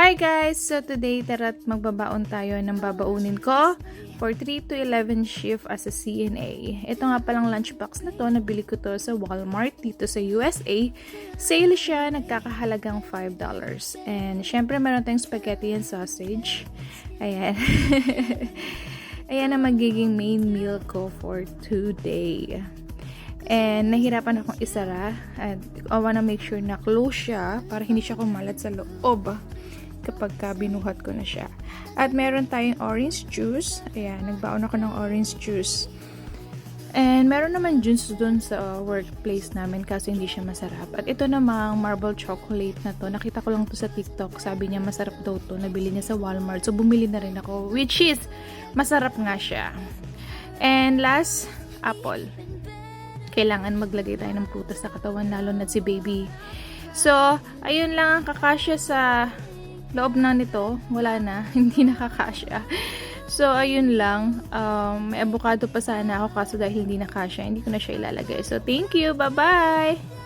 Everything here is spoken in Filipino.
Hi guys! So today, tara't magbabaon tayo ng babaunin ko for 3 to 11 shift as a CNA. Ito nga palang lunchbox na to, nabili ko to sa Walmart dito sa USA. Sale siya, nagkakahalagang $5. And syempre meron tayong spaghetti and sausage. Ayan. Ayan ang magiging main meal ko for today. And nahirapan akong isara at I wanna make sure na close siya para hindi siya kumalat sa loob kapag binuhat ko na siya. At meron tayong orange juice. Ayan, nagbaon ako ng orange juice. And meron naman juice dun sa workplace namin kasi hindi siya masarap. At ito namang marble chocolate na to. Nakita ko lang to sa TikTok. Sabi niya masarap daw to. Nabili niya sa Walmart. So bumili na rin ako. Which is, masarap nga siya. And last, apple. Kailangan maglagay tayo ng prutas sa katawan, lalo na si baby. So, ayun lang ang kakasya sa loob na nito. Wala na, hindi nakakasya. So, ayun lang. May avocado pa sana ako kaso dahil hindi nakasya, hindi ko na siya ilalagay. So, thank you. Bye-bye!